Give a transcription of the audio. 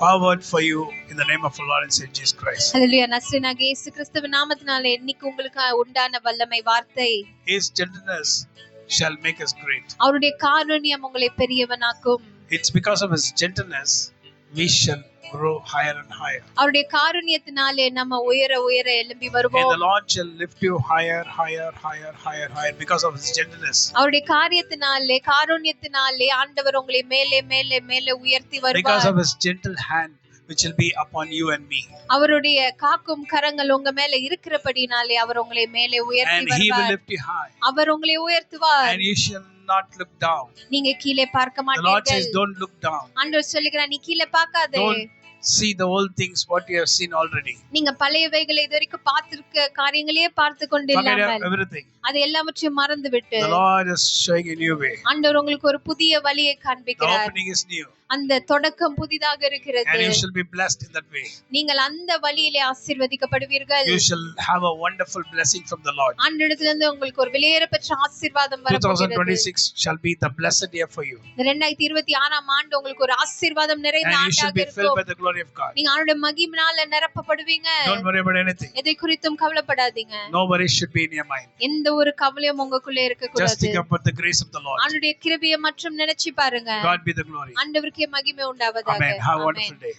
powered for you in the name of our Lord and Savior Jesus Christ. ஹல்லேலூயா. நஸ்ரேனாகிய இயேசு கிறிஸ்துவின் நாமத்தினாலே இன்னைக்கு உங்களுக்கு உண்டான வல்லமை வார்த்தை. His gentleness shall make us great. அவருடைய காருண்யம் உங்களை பெரியவனாக்கும். It's because of his gentleness we shall grow higher and higher. அவருடைய காருண்யத்தினாலே நம்ம உயர உயர எழும்பி வருவோம். And the Lord shall lift you higher, higher, higher, higher, higher because of his gentleness. அவருடைய காருண்யத்தினாலே ஆண்டவர் உங்களை மேலே மேலே மேலே உயர்த்தி வருவார். Because of his gentle hand which will be upon you and me. அவருடைய காக்கும் கரங்கள் உங்க மேல இருக்கிறபடினாலே அவர் உங்களை மேலே உயர்த்தி வருவார். And he will lift you high. அவர் உங்களை உயர்த்துவார். And you shall not look down. நீங்க கீழே பார்க்க மாட்டீர்கள். The Lord says don't look down. ஆண்டவர் சொல்லுகிறார் நீ கீழே பார்க்காதே. See the old things what you have seen already. நீங்க பழையவைகளை இதுவரைக்கும் பார்த்திருக்க காரியங்களே பார்த்து கொண்டில்லாமல் everything. அது எல்லாவற்றையும் மறந்துவிட்டு The Lord is showing a new way. ஆண்டவர் உங்களுக்கு ஒரு புதிய வழியை காண்பிக்கிறார். The opening is new. அந்த தொடக்கம் புதிதாக இருக்கிறது. And you shall be blessed in that way. நீங்கள் அந்த வழியிலே ஆசீர்வதிக்கப்படுவீர்கள். You shall have a wonderful blessing from the Lord. ஆண்டவரிடமிருந்து உங்களுக்கு ஒரு விலையேறப்பெற்ற ஆசீர்வாதம் வரப்போகிறது. 2026 shall be the blessed year for you. 2026 ஆம் ஆண்டு உங்களுக்கு ஒரு ஆசீர்வாதம் நிறைந்த ஆண்டாக இருக்கும். And you shall be filled by the glory of God. நீங்க ஆண்டவருடைய மகிமையினால நிரப்பப்படுவீங்க. Don't worry about anything. எதை குறித்தும் கவலைப்படாதீங்க. No worry should be in your mind. எந்த ஒரு கவலையும் உங்களுக்குள்ள இருக்க கூடாது. Just think about the grace of the Lord. ஆண்டவருடைய கிருபையை மட்டும் நினைச்சு பாருங்க. God be the glory. ஆண்டவருக்கே மகிமை உண்டாவதாக. Amen. Have a wonderful day.